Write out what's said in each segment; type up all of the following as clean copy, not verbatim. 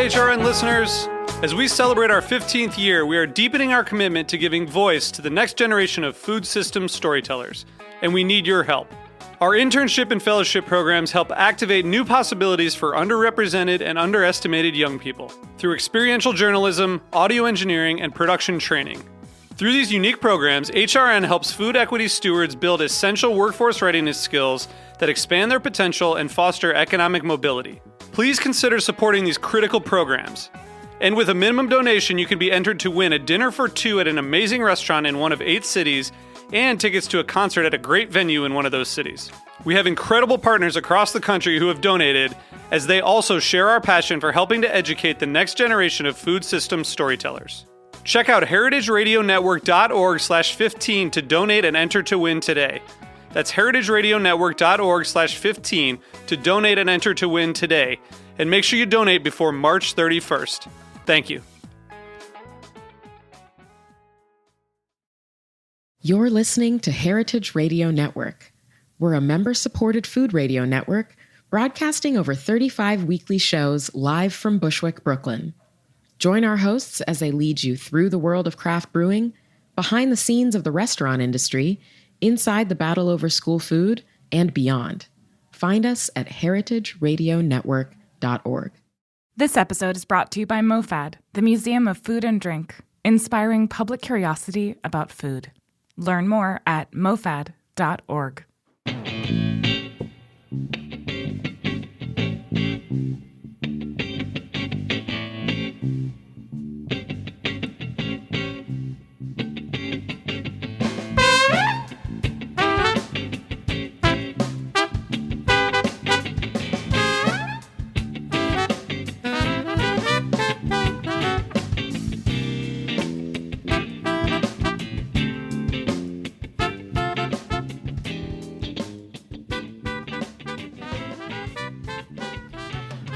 HRN listeners. As we celebrate our 15th year, we are deepening our commitment to giving voice to the next generation of food systems storytellers, and we need your help. Our internship and fellowship programs help activate new possibilities for underrepresented and underestimated young people through experiential journalism, audio engineering, and production training. Through these unique programs, HRN helps food equity stewards build essential workforce readiness skills that expand their potential and foster economic mobility. Please consider supporting these critical programs. And with a minimum donation, you can be entered to win a dinner for two at an amazing restaurant in one of 8 cities and tickets to a concert at a great venue in one of those cities. We have incredible partners across the country who have donated, as they also share our passion for helping to educate the next generation of food systems storytellers. Check out heritageradionetwork.org/15 to donate and enter to win today. That's heritageradionetwork.org/15 to donate and enter to win today. And make sure you donate before March 31st. Thank you. You're listening to Heritage Radio Network. We're a member-supported food radio network broadcasting over 35 weekly shows live from Bushwick, Brooklyn. Join our hosts as they lead you through the world of craft brewing, behind the scenes of the restaurant industry, inside the battle over school food, and beyond. Find us at heritageradionetwork.org. This episode is brought to you by MoFad, the Museum of Food and Drink, inspiring public curiosity about food. Learn more at mofad.org.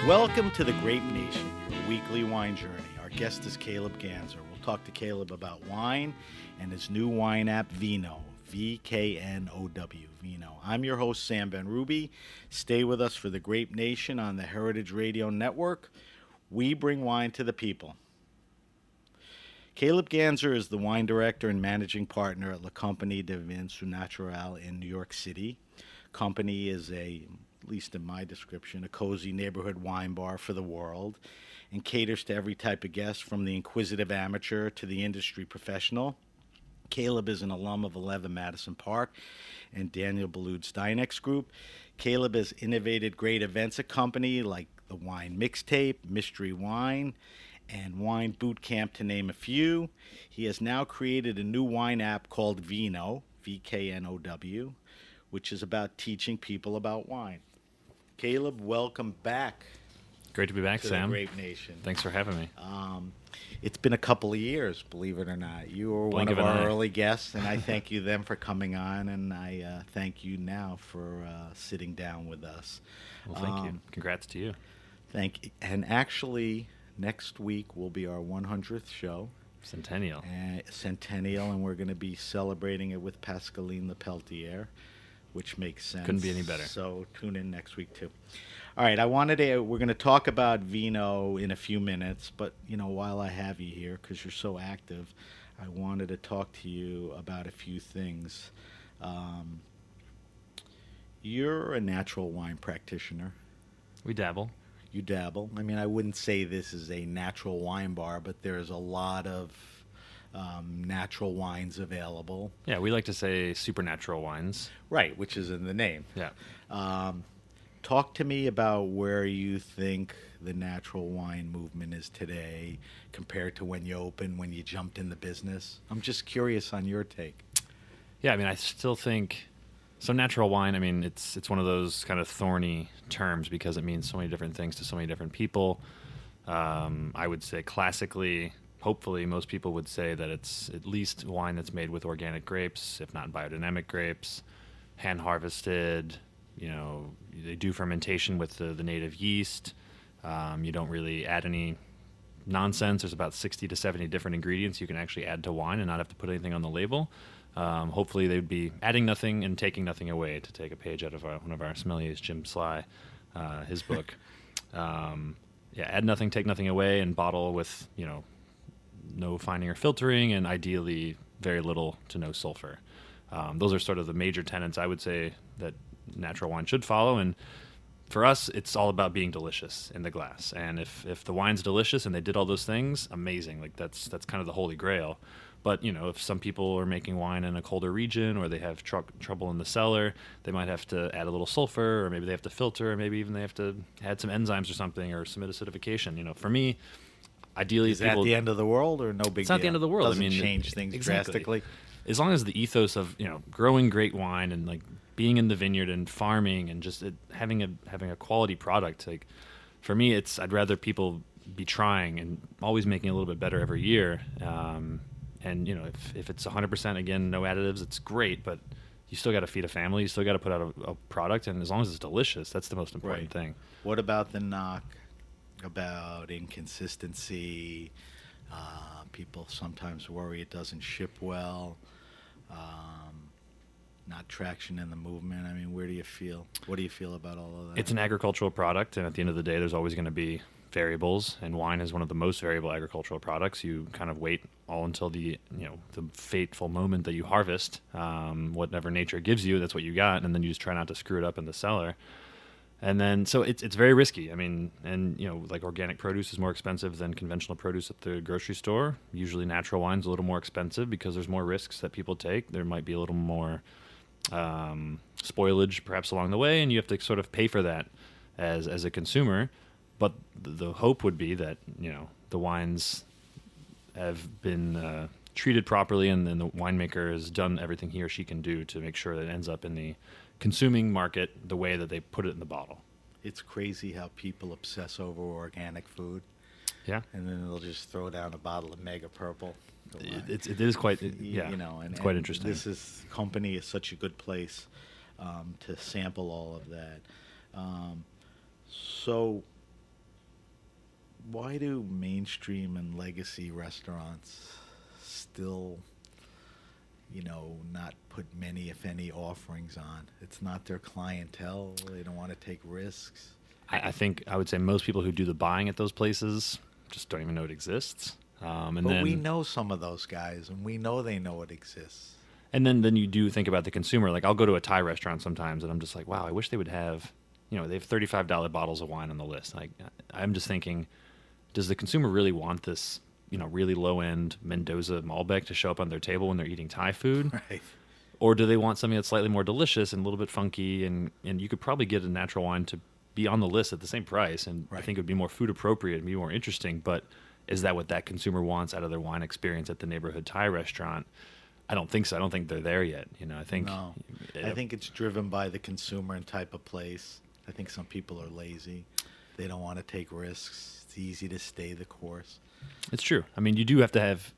Welcome to the Grape Nation, your weekly wine journey. Our guest is Caleb Ganzer. We'll talk to Caleb about wine and his new wine app, VKnow, VKnow, VKnow. I'm your host, Sam Ben Ruby. Stay with us for the Grape Nation on the Heritage Radio Network. We bring wine to the people. Caleb Ganzer is the wine director and managing partner at La Compagnie Des Vins Surnaturels in New York City. Company is at least in my description, a cozy neighborhood wine bar for the world, and caters to every type of guest from the inquisitive amateur to the industry professional. Caleb is an alum of 11 Madison Park and Daniel Boulud's Dinex group. Caleb has innovated great events at Company like the Wine Mixtape, Mystery Wine, and Wine Boot Camp, to name a few. He has now created a new wine app called VKnow, VKnow, which is about teaching people about wine. Caleb, welcome back. Great to be back, Sam. The Grape Nation. Thanks for having me. It's been a couple of years, believe it or not. You were one of our early guests, and I thank you then for coming on, and I thank you now for sitting down with us. Well, thank you. Congrats to you. Thank you. And actually, next week will be our 100th show. Centennial. And we're going to be celebrating it with Pascaline Lepeltier, which makes sense. Couldn't be any better. So tune in next week too. All right, we're going to talk about VKnow in a few minutes, but while I have you here, because you're so active, I wanted to talk to you about a few things. You're a natural wine practitioner. We dabble. You dabble. I mean, I wouldn't say this is a natural wine bar, but there's a lot of natural wines available. Yeah, we like to say supernatural wines. Right, which is in the name. Yeah. Talk to me about where you think the natural wine movement is today compared to when you jumped in the business. I'm just curious on your take. Yeah, I mean, I still think so. Natural wine, I mean, it's one of those kind of thorny terms because it means so many different things to so many different people. I would say classically, hopefully most people would say that it's at least wine that's made with organic grapes, if not biodynamic grapes, hand harvested. They do fermentation with the native yeast. You don't really add any nonsense. There's about 60 to 70 different ingredients you can actually add to wine and not have to put anything on the label. Hopefully they would be adding nothing and taking nothing away, to take a page out of one of our sommeliers, Jim Sly, his book. add nothing, take nothing away, and bottle with, no fining or filtering, and ideally very little to no sulfur. Those are sort of the major tenets I would say that natural wine should follow. And for us, it's all about being delicious in the glass. And if the wine's delicious and they did all those things, amazing. Like that's kind of the holy grail. But, if some people are making wine in a colder region, or they have trouble in the cellar, they might have to add a little sulfur, or maybe they have to filter, or maybe even they have to add some enzymes or something, or some acidification. For me, ideally, is that the end of the world, or no big deal? It's not the end of the world. Doesn't change things drastically. As long as the ethos of growing great wine and like being in the vineyard and farming and just having a quality product, like for me, I'd rather people be trying and always making a little bit better every year. And if it's 100% again, no additives, it's great, but you still got to feed a family. You still got to put out a product, and as long as it's delicious, that's the most important thing. What about the knock about inconsistency? People sometimes worry it doesn't ship well. Not traction in the movement. I mean, where do you feel? What do you feel about all of that? It's an agricultural product, and at the end of the day, there's always going to be variables, and wine is one of the most variable agricultural products. You kind of wait all until the fateful moment that you harvest. Whatever nature gives you, that's what you got, and then you just try not to screw it up in the cellar. And then, so it's very risky. I mean, and like organic produce is more expensive than conventional produce at the grocery store. Usually natural wine's a little more expensive because there's more risks that people take. There might be a little more spoilage perhaps along the way, and you have to sort of pay for that as a consumer. But the hope would be that, the wines have been treated properly, and then the winemaker has done everything he or she can do to make sure that it ends up in the consuming market the way that they put it in the bottle. It's crazy how people obsess over organic food. Yeah. And then they'll just throw down a bottle of Mega Purple. It is quite, it's quite interesting. Company is such a good place to sample all of that. So why do mainstream and legacy restaurants still, not put many, if any, offerings on? It's not their clientele. They don't want to take risks. I think I would say most people who do the buying at those places just don't even know it exists. But we know some of those guys, and we know they know it exists. And then you do think about the consumer. Like, I'll go to a Thai restaurant sometimes, and I'm just like, wow, I wish they would have, they have $35 bottles of wine on the list. Like, I'm just thinking, does the consumer really want this, really low-end Mendoza Malbec to show up on their table when they're eating Thai food? Right. Or do they want something that's slightly more delicious and a little bit funky? And you could probably get a natural wine to be on the list at the same price, and I think it would be more food appropriate and be more interesting. But is that what that consumer wants out of their wine experience at the neighborhood Thai restaurant? I don't think so. I don't think they're there yet. I think I think it's driven by the consumer and type of place. I think some people are lazy. They don't want to take risks. It's easy to stay the course. It's true. I mean, you do have to have,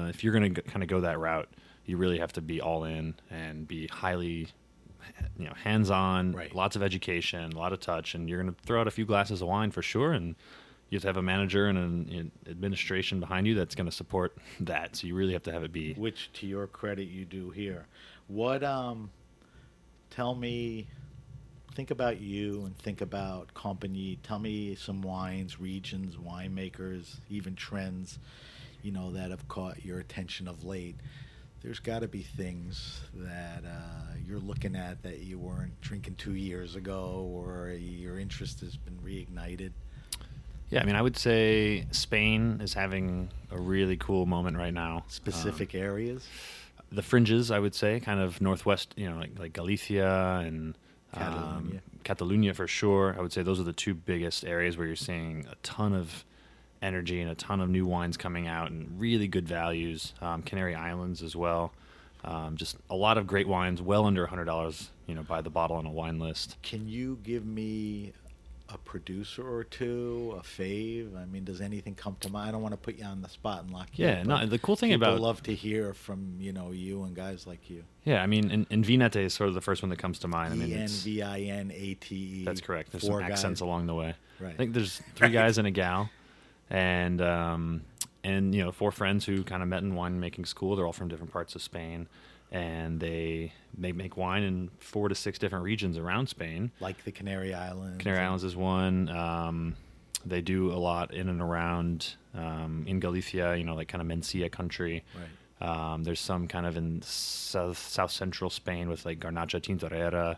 if you're going to kind of go that route, you really have to be all in and be highly, hands-on, lots of education, a lot of touch, and you're going to throw out a few glasses of wine for sure, and you have to have a manager and an administration behind you that's going to support that. So you really have to have it be. Which, to your credit, you do here. What, tell me, think about you and think about company. Tell me some wines, regions, winemakers, even trends, that have caught your attention of late. There's got to be things that you're looking at that you weren't drinking 2 years ago, or your interest has been reignited. Yeah, I mean, I would say Spain is having a really cool moment right now. Specific areas? The fringes, I would say, kind of northwest, like Galicia and Catalonia for sure. I would say those are the two biggest areas where you're seeing a ton of energy and a ton of new wines coming out and really good values. Canary Islands as well. Just a lot of great wines, well under $100, by the bottle on a wine list. Can you give me a producer or two, a fave? I mean, does anything come to mind? I don't want to put you on the spot and lock you up. Yeah, no, the cool thing about... People love to hear from, you and guys like you. Yeah, I mean, and Vinete is sort of the first one that comes to mind. I mean, Envinate. That's correct. There's some accents along the way. Right. I think there's 3 guys and a gal, and 4 friends who kind of met in winemaking school. They're all from different parts of Spain, and they make wine in 4 to 6 different regions around Spain. Like the Canary Islands. Canary Islands is one. They do a lot in and around in Galicia, like kind of Mencia country. Right. There's some kind of in south central Spain with like Garnacha Tintorera,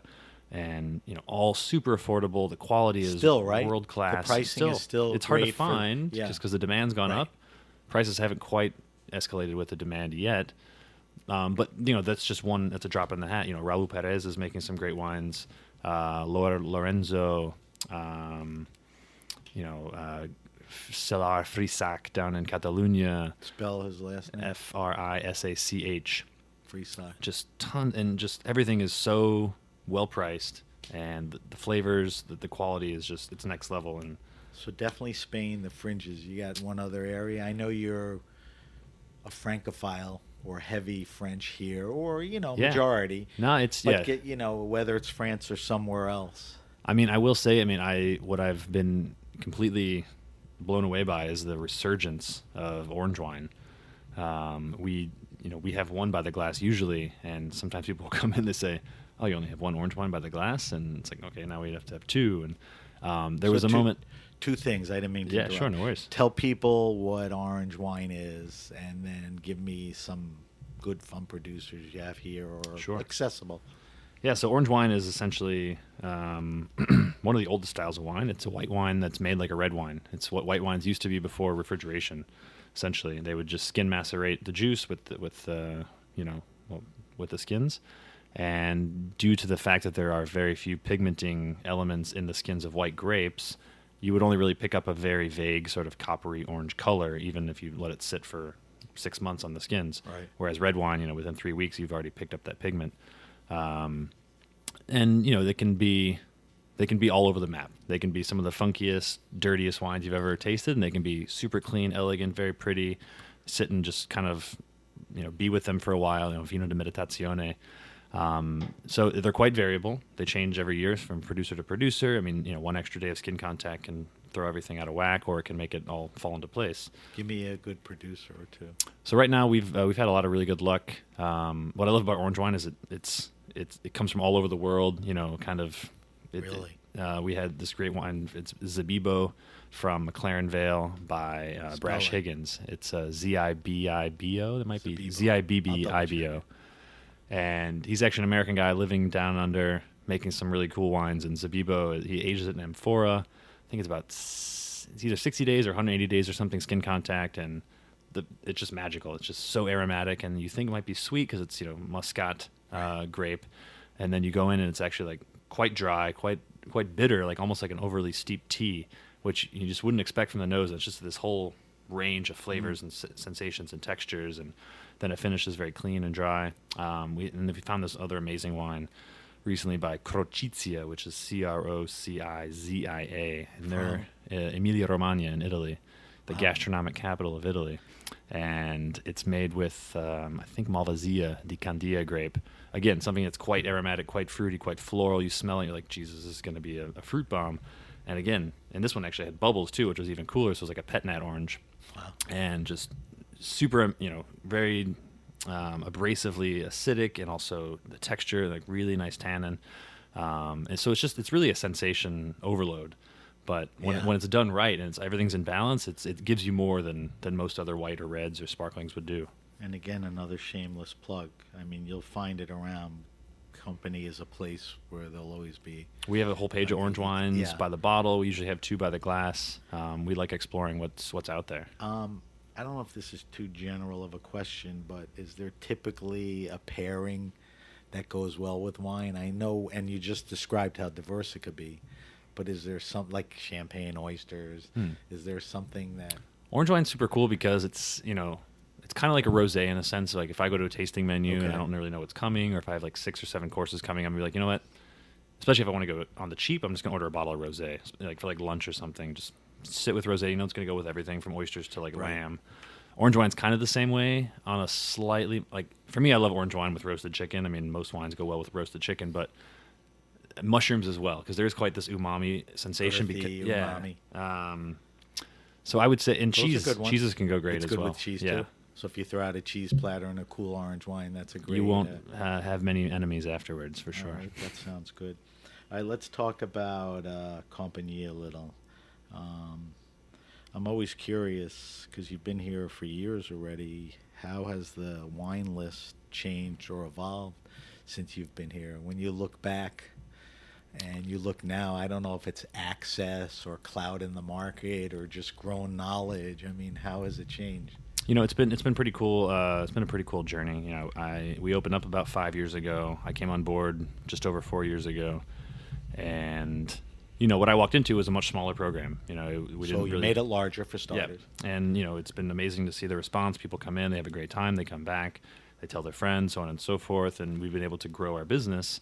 and all super affordable. The quality is Still, right? world class. The pricing is still it's hard to great find just because the demand's gone up. Prices haven't quite escalated with the demand yet. But that's just one. That's a drop in the hat. Raul Perez is making some great wines. Lorenzo, Celar Frisac down in Catalonia. Spell his last name. Frisach. Frisac. Just ton, and just everything is so well priced, and the flavors, the quality is just, it's next level. And so definitely Spain, the fringes. You got one other area. I know you're a Francophile or heavy French here, or majority. No, it's but whether it's France or somewhere else. I mean, I will say, what I've been completely blown away by is the resurgence of orange wine. We have one by the glass usually, and sometimes people will come in and say, "Oh, you only have one orange wine by the glass," and it's like, okay, now we have to have two. And there was a moment. Two things. I didn't mean to interrupt. Sure, no worries. Tell people what orange wine is, and then give me some good fun producers you have here or accessible. Yeah, so orange wine is essentially one of the oldest styles of wine. It's a white wine that's made like a red wine. It's what white wines used to be before refrigeration. Essentially, they would just skin macerate the juice with the skins. And due to the fact that there are very few pigmenting elements in the skins of white grapes, you would only really pick up a very vague sort of coppery orange color, even if you let it sit for 6 months on the skins. Right. Whereas red wine, within 3 weeks, you've already picked up that pigment. And they can be all over the map. They can be some of the funkiest, dirtiest wines you've ever tasted, and they can be super clean, elegant, very pretty. Sit and just kind of, be with them for a while. Vino de meditazione. So they're quite variable. They change every year from producer to producer. One extra day of skin contact can throw everything out of whack, or it can make it all fall into place. Give me a good producer or two. So right now we've had a lot of really good luck. What I love about orange wine is it comes from all over the world. Really. We had this great wine. It's Zabibo from McLaren Vale by Brash Higgins. It's Zibbibo. That might be Zibbibo. And he's actually an American guy living down under, making some really cool wines. And Zabibo, he ages it in amphora. I think it's either 60 days or 180 days or something skin contact, and it's just magical. It's just so aromatic, and you think it might be sweet because it's Muscat grape, and then you go in and it's actually like quite dry, quite bitter, like almost like an overly steep tea, which you just wouldn't expect from the nose. It's just this whole range of flavors and sensations and textures, and then it finishes very clean and dry. We found this other amazing wine recently by Crocizia, which is Crocizia, and they're Emilia-Romagna in Italy, the gastronomic capital of Italy. And it's made with, I think, Malvasia di Candia grape. Again, something that's quite aromatic, quite fruity, quite floral. You smell it, you're like, Jesus, this is going to be a fruit bomb. And again, and this one actually had bubbles too, which was even cooler. So it was like a pet nat orange. Wow. And just super, very abrasively acidic, and also the texture, like really nice tannin. And so it's really a sensation overload. But when it's done right and everything's in balance, it gives you more than most other white or reds or sparklings would do. And again, another shameless plug. You'll find it around. Company is a place where they'll always be. We have a whole page of orange wines by the bottle. We usually have 2 by the glass. We like exploring what's out there. I don't know if this is too general of a question, but is there typically a pairing that goes well with wine? I know, and you just described how diverse it could be, but is there something like champagne, oysters? Is there something that... Orange wine's super cool because it's kind of like a rosé in a sense. Like if I go to a tasting menu and I don't really know what's coming, or if I have like 6 or 7 courses coming, I'm gonna be like, you know what? Especially if I want to go on the cheap, I'm just gonna order a bottle of rosé, like for like lunch or something. Just sit with rosé. It's gonna go with everything from oysters to like lamb. Orange wine's kind of the same way on a slightly, like, for me, I love orange wine with roasted chicken. Most wines go well with roasted chicken, but mushrooms as well, because there's quite this umami sensation. Umami. So I would say, and cheeses can go great as well. It's good with cheese too. So if you throw out a cheese platter and a cool orange wine, that's a great... You won't have many enemies afterwards, for sure. Right, that sounds good. All right, let's talk about Compagnie a little. I'm always curious, because you've been here for years already, how has the wine list changed or evolved since you've been here? When you look back and you look now, I don't know if it's access or clout in the market or just grown knowledge. I mean, how has it changed? It's been pretty cool. It's been a pretty cool journey. We opened up about 5 years ago. I came on board just over 4 years ago, and what I walked into was a much smaller program. So you made it larger for starters. Yeah, and it's been amazing to see the response. People come in, they have a great time, they come back, they tell their friends, so on and so forth, and we've been able to grow our business.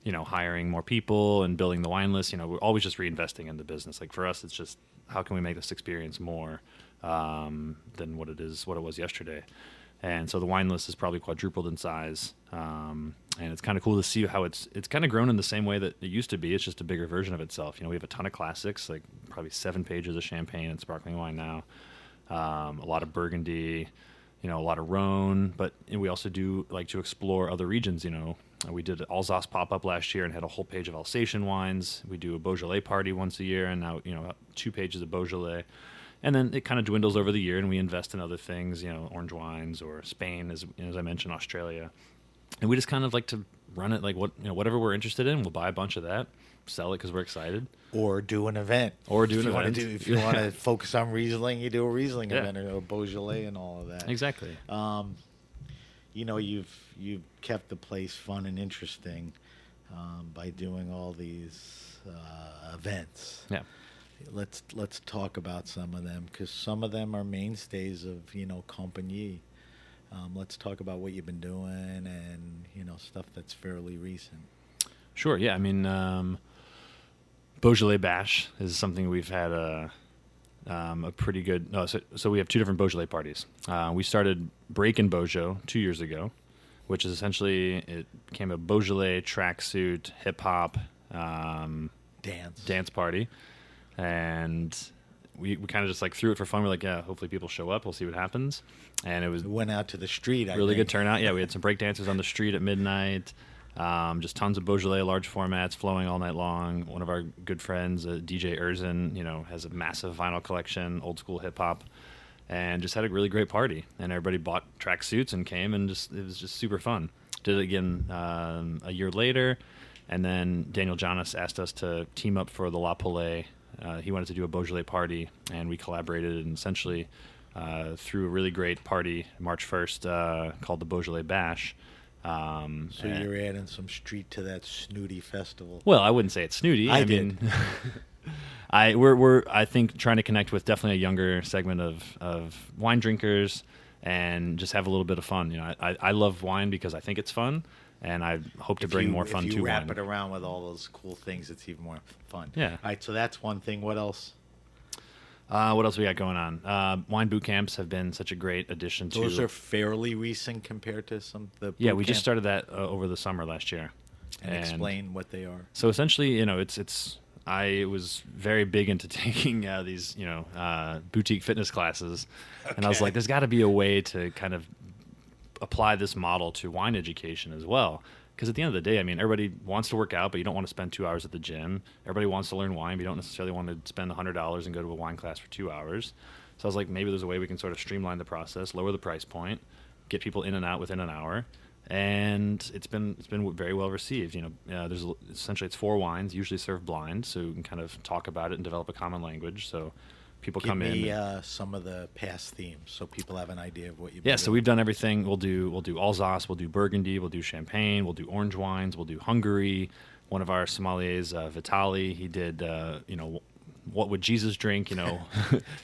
Hiring more people and building the wine list. We're always just reinvesting in the business. Like for us, it's just how can we make this experience more than what it was yesterday. And so the wine list has probably quadrupled in size. And it's kind of cool to see how it's kind of grown in the same way that it used to be. It's just a bigger version of itself. We have a ton of classics, like probably 7 pages of champagne and sparkling wine now. A lot of Burgundy, a lot of Rhone, but we also do like to explore other regions. We did an Alsace pop-up last year and had a whole page of Alsatian wines. We do a Beaujolais party once a year, and now 2 pages of Beaujolais. And then it kind of dwindles over the year, and we invest in other things, orange wines or Spain, as I mentioned, Australia. And we just kind of like to run it like whatever we're interested in, we'll buy a bunch of that, sell it because we're excited. Or do an event. If you want to focus on Riesling, you do a Riesling event, or a Beaujolais and all of that. Exactly. You've kept the place fun and interesting by doing all these events. Yeah. Let's talk about some of them, because some of them are mainstays of Compagnie. Let's talk about what you've been doing and stuff that's fairly recent. Sure. Yeah. I mean, Beaujolais Bash is something we've had a pretty good. No, so we have 2 different Beaujolais parties. We started Breakin' Beaujolais 2 years ago, which is essentially it became a Beaujolais tracksuit hip hop dance party. And we kind of just like threw it for fun. We're like, yeah, hopefully people show up. We'll see what happens. And it went out to the street. Really good turnout. Yeah, we had some break dancers on the street at midnight. Just tons of Beaujolais, large formats, flowing all night long. One of our good friends, DJ Erzin, has a massive vinyl collection, old school hip hop, and just had a really great party. And everybody bought track suits and came, and it was just super fun. Did it again a year later, and then Daniel Jonas asked us to team up for the La Palais. He wanted to do a Beaujolais party, and we collaborated and essentially threw a really great party March 1st called the Beaujolais Bash. So you're adding some street to that snooty festival. Well, I wouldn't say it's snooty. I mean, we're I think trying to connect with definitely a younger segment of wine drinkers and just have a little bit of fun. I love wine because I think it's fun. And I hope to bring more fun to wine. If you wrap it around with all those cool things, it's even more fun. Yeah. All right, so that's one thing. What else? What else we got going on? Wine boot camps have been such a great addition to. Those are fairly recent compared to some of the boot we camp? just started that over the summer last year. And explain what they are. So essentially, I was very big into taking these, boutique fitness classes, and I was like, there's got to be a way to kind of apply this model to wine education as well. Because at the end of the day, I mean, everybody wants to work out, but you don't want to spend 2 hours at the gym. Everybody wants to learn wine, but you don't necessarily want to spend $100 and go to a wine class for 2 hours. So I was like, maybe there's a way we can sort of streamline the process, lower the price point, get people in and out within an hour. And it's been very well received. There's essentially it's 4 wines, usually served blind, so we can kind of talk about it and develop a common language. So people come in. Give me some of the past themes so people have an idea of what you've been doing. So we've done everything. We'll do Alsace, we'll do Burgundy, we'll do Champagne, we'll do orange wines, we'll do Hungary. One of our sommeliers, Vitali, he did, what would Jesus drink,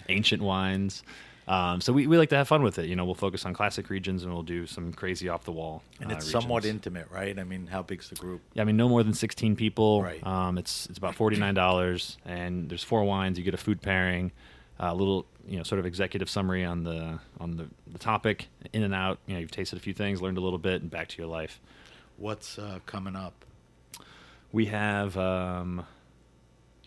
ancient wines. So we like to have fun with it. We'll focus on classic regions and we'll do some crazy off-the-wall And it's regions. Somewhat intimate, right? I mean, how big's the group? Yeah, I mean, no more than 16 people. Right. It's about $49, and there's 4 wines. You get a food pairing, a little, sort of executive summary on the topic, in and out. You've tasted a few things, learned a little bit, and back to your life. What's coming up? We have...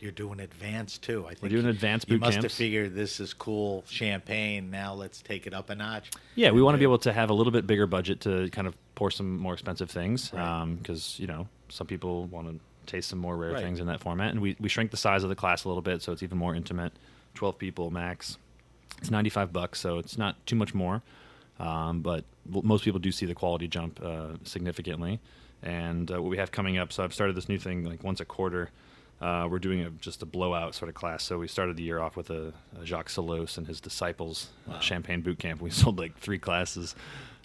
You're doing advanced too. I think we're doing advanced boot camps. You must have figured this is cool champagne. Now let's take it up a notch. Yeah, we want to be able to have a little bit bigger budget to kind of pour some more expensive things, because some people want to taste some more rare things in that format. And we shrink the size of the class a little bit, so it's even more intimate. 12 people max. It's $95, so it's not too much more. But most people do see the quality jump significantly. And what we have coming up, so I've started this new thing like once a quarter. We're doing just a blowout sort of class. So we started the year off with a Jacques Solos and his disciples champagne boot camp. We sold like 3 classes.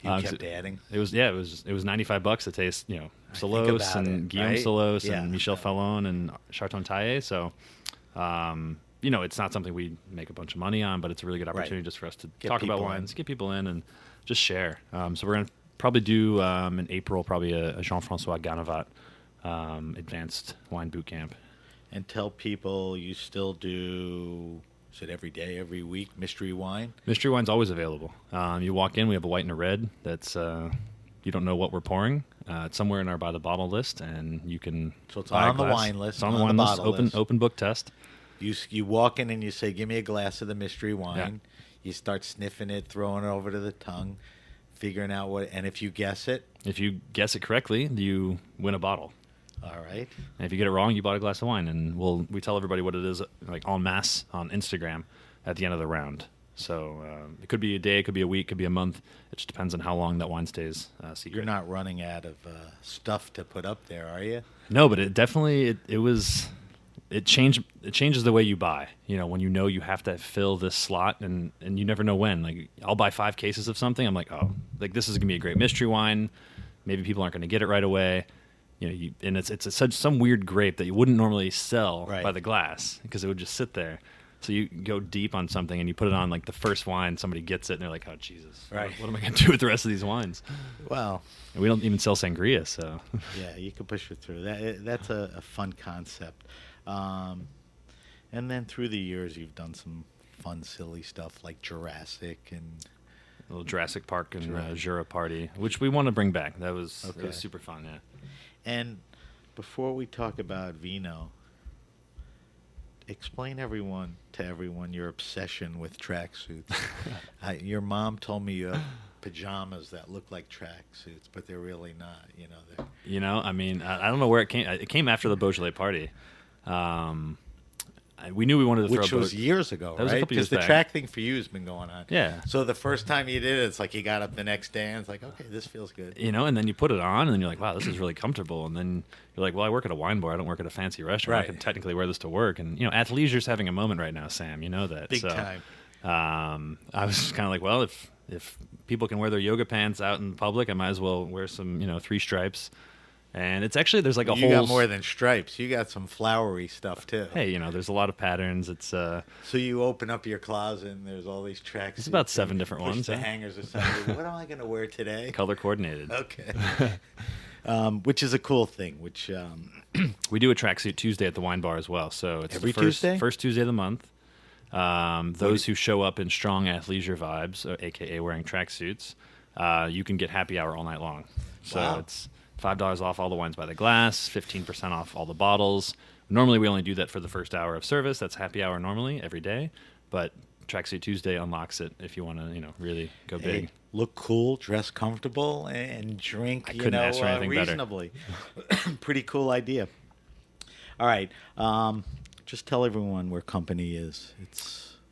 You kept adding. It was $95 to taste, Solos and Guillaume Solos and Michel Fallon and Charton Taillé. So, it's not something we make a bunch of money on, but it's a really good opportunity just for us to talk about wines, get people in, and just share. So we're going to probably do in April a Jean-François Gannevat advanced wine boot camp. And tell people you still do, is it every day, every week, mystery wine? Mystery wine's always available. You walk in, we have a white and a red that's, you don't know what we're pouring. It's somewhere in our by the bottle list, and you can So it's on the wine list. It's on the wine list, open book test. You walk in and you say, give me a glass of the mystery wine. Yeah. You start sniffing it, throwing it over to the tongue, figuring out and if you guess it. If you guess it correctly, you win a bottle. All right. And if you get it wrong, you bought a glass of wine, and we tell everybody what it is, like en masse on Instagram at the end of the round. So it could be a day, it could be a week, it could be a month. It just depends on how long that wine stays secret. You're not running out of stuff to put up there, are you? No, but it definitely it changes the way you buy. When you have to fill this slot, and you never know when. Like I'll buy 5 cases of something. I'm like, oh, like this is gonna be a great mystery wine. Maybe people aren't gonna get it right away. And it's some weird grape that you wouldn't normally sell by the glass because it would just sit there. So you go deep on something and you put it on like the first wine, somebody gets it and they're like, oh Jesus, what am I going to do with the rest of these wines? Well, and we don't even sell sangria, so yeah, you can push it through. That's a fun concept. And then through the years, you've done some fun, silly stuff like Jurassic and a little Jurassic Park and Jura Party, which we want to bring back. That was super fun, yeah. And before we talk about VKnow, explain to everyone your obsession with tracksuits. Your mom told me you have pajamas that look like tracksuits, but they're really not. I don't know where it came. It came after the Beaujolais party. We knew we wanted to throw. Which was years ago, that was right? Because the track thing for you has been going on. Yeah. So the first time you did it, it's like you got up the next day and it's like, okay, this feels good. And then you put it on and then you're like, wow, this is really comfortable. And then you're like, well, I work at a wine bar. I don't work at a fancy restaurant. Right. I can technically wear this to work. And, athleisure's having a moment right now, Sam. You know that. Big time. I was just kind of like, well, if people can wear their yoga pants out in public, I might as well wear some, 3 stripes. And it's actually, there's like a whole... You got more than stripes. You got some flowery stuff, too. Hey, there's a lot of patterns. It's So you open up your closet and there's all these tracks. It's about 7 different ones. The hangers aside. What am I going to wear today? Color coordinated. Okay. Which is a cool thing, which... We do a tracksuit Tuesday at the wine bar as well. So it's every the first Tuesday of the month. Those who show up in strong athleisure vibes, a.k.a. wearing tracksuits, you can get happy hour all night long. So it's... $5 off all the wines by the glass, 15% off all the bottles. Normally, we only do that for the first hour of service. That's happy hour normally every day. But Tracksuit Tuesday unlocks it if you want to, really go big. Look cool, dress comfortable, and drink, ask for anything reasonably. Pretty cool idea. All right. Just tell everyone where Company is.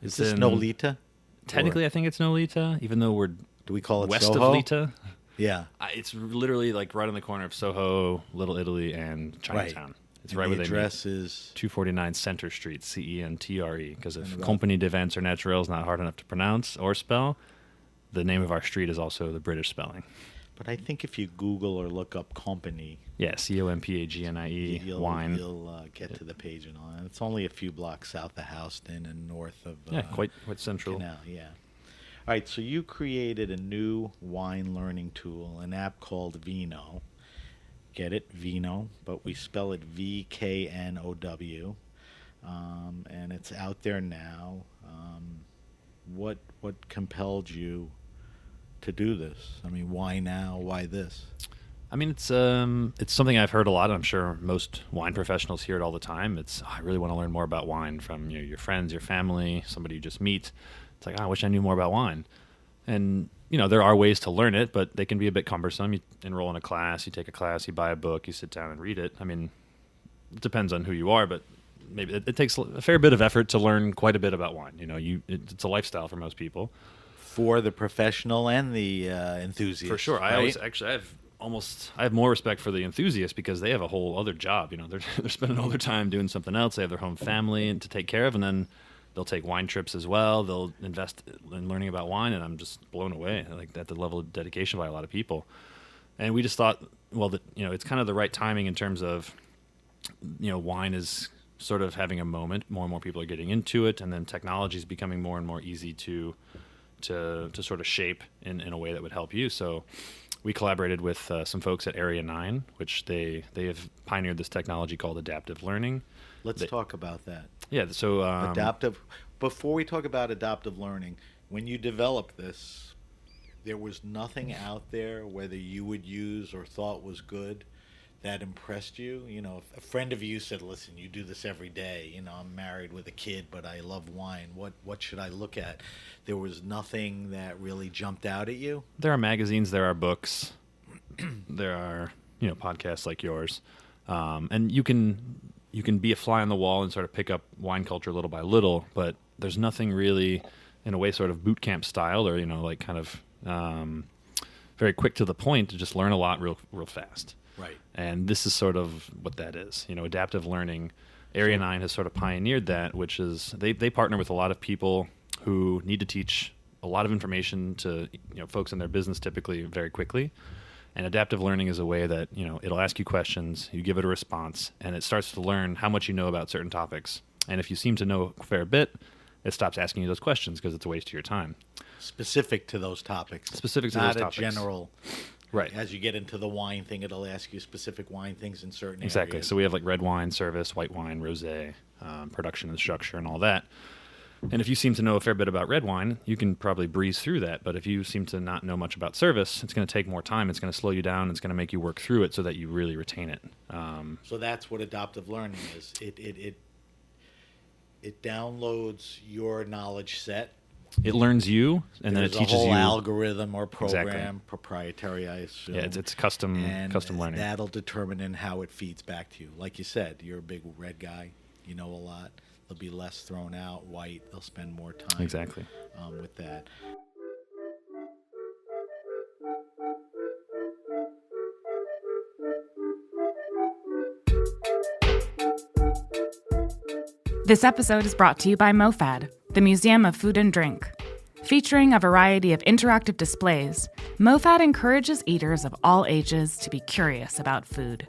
Is this Nolita? Technically, I think it's Nolita, even though we're do we call it west Soho? of Lita. Yeah. It's literally like right on the corner of Soho, Little Italy, and Chinatown. It's right where they meet. The address is 249 Center Street, CENTRE. Because if Compagnie Des Vins Surnaturels is not hard enough to pronounce or spell, the name of our street is also the British spelling. But I think if you Google or look up Compagnie, COMPAGNIE wine, you'll get to the page and all. And it's only a few blocks south of Houston and north of quite central. Canal, yeah. All right, so you created a new wine learning tool, an app called VKnow. Get it? VKnow, but we spell it VKNOW. And it's out there now. What compelled you to do this? I mean, why now? Why this? I mean, it's something I've heard a lot. I'm sure most wine professionals hear it all the time. I really want to learn more about wine from your friends, your family, somebody you just meet. It's like, I wish I knew more about wine. And, there are ways to learn it, but they can be a bit cumbersome. You enroll in a class, you take a class, you buy a book, you sit down and read it. I mean, it depends on who you are, but maybe it takes a fair bit of effort to learn quite a bit about wine. You know, it's a lifestyle for most people. For the professional and the enthusiast. For sure. Right? I have more respect for the enthusiasts because they have a whole other job. You know, they're spending all their time doing something else. They have their home family and to take care of, and then they'll take wine trips as well. They'll invest in learning about wine, and I'm just blown away like at the level of dedication by a lot of people. And we just thought, well, that, you know, it's kind of the right timing in terms of, you know, wine is sort of having a moment. More and more people are getting into it, and then technology is becoming more and more easy to sort of shape in a way that would help you. So we collaborated with some folks at Area 9, which they have pioneered this technology called adaptive learning. Let's talk about that. Yeah, so Adaptive. Before we talk about adaptive learning, when you developed this, there was nothing out there whether you would use or thought was good that impressed you. You know, if a friend of you said, listen, you do this every day, you know, I'm married with a kid, but I love wine. What should I look at? There was nothing that really jumped out at you? There are magazines, there are books, there are, you know, podcasts like yours. And you can be a fly on the wall and sort of pick up wine culture little by little, but there's nothing really, in a way, sort of boot camp style or, you know, like kind of very quick to the point to just learn a lot real fast. Right. And this is sort of what that is. You know, adaptive learning. Area 9 has sort of pioneered that, which is they partner with a lot of people who need to teach a lot of information to, you know, folks in their business typically very quickly. And adaptive learning is a way that, you know, it'll ask you questions, you give it a response, and it starts to learn how much you know about certain topics. And if you seem to know a fair bit, it stops asking you those questions because it's a waste of your time. Specific to those topics. Specific to Not those topics. Not a general. Right. As you get into the wine thing, it'll ask you specific wine things in certain Exactly. areas. So we have like red wine service, white wine, rosé, production and structure and all that. And if you seem to know a fair bit about red wine, you can probably breeze through that. But if you seem to not know much about service, it's going to take more time. It's going to slow you down. It's going to make you work through it so that you really retain it. So that's what adaptive learning is. It downloads your knowledge set. It learns you, and then it teaches you. There's a whole you algorithm or program, exactly. Proprietary, I assume. Yeah, it's custom learning. That'll determine in how it feeds back to you. Like you said, you're a big red guy. You know a lot. There'll be less thrown out. White, they'll spend more time. Exactly. With that. This episode is brought to you by MoFad, the Museum of Food and Drink. Featuring a variety of interactive displays, MoFad encourages eaters of all ages to be curious about food.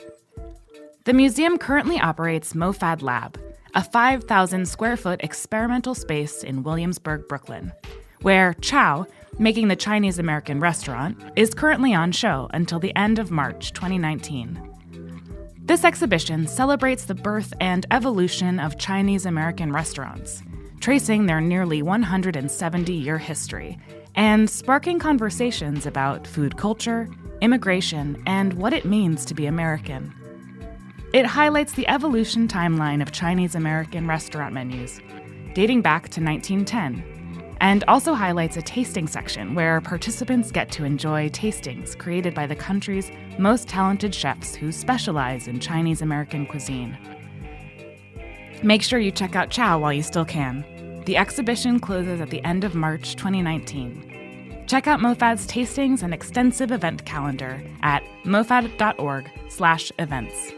The museum currently operates MoFad Lab, a 5,000 square foot experimental space in Williamsburg, Brooklyn, where Chow, making the Chinese American restaurant, is currently on show until the end of March 2019. This exhibition celebrates the birth and evolution of Chinese American restaurants, tracing their nearly 170-year history and sparking conversations about food culture, immigration, and what it means to be American. It highlights the evolution timeline of Chinese American restaurant menus, dating back to 1910, and also highlights a tasting section where participants get to enjoy tastings created by the country's most talented chefs who specialize in Chinese American cuisine. Make sure you check out Chow while you still can. The exhibition closes at the end of March 2019. Check out MoFad's tastings and extensive event calendar at mofad.org/events.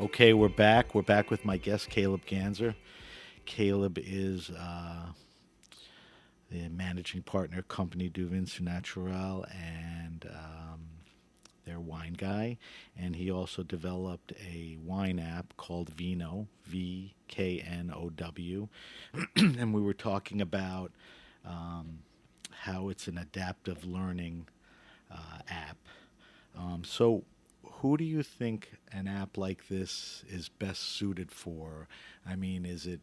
Okay, we're back. We're back with my guest, Caleb Ganzer. Caleb is the managing partner of Compagnie Des Vins Surnaturels and their wine guy. And he also developed a wine app called VKnow, VKnow. And we were talking about how it's an adaptive learning app. So who do you think an app like this is best suited for? I mean, does it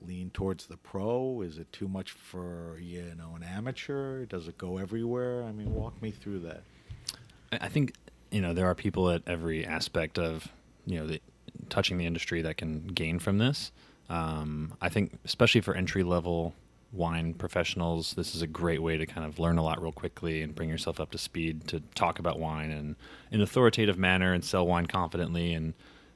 lean towards the pro? Is it too much for, an amateur? Does it go everywhere? I mean, walk me through that. I think, there are people at every aspect of, touching the industry that can gain from this. I think especially for entry-level wine professionals, this is a great way to kind of learn a lot real quickly and bring yourself up to speed to talk about wine in an authoritative manner and sell wine confidently. And,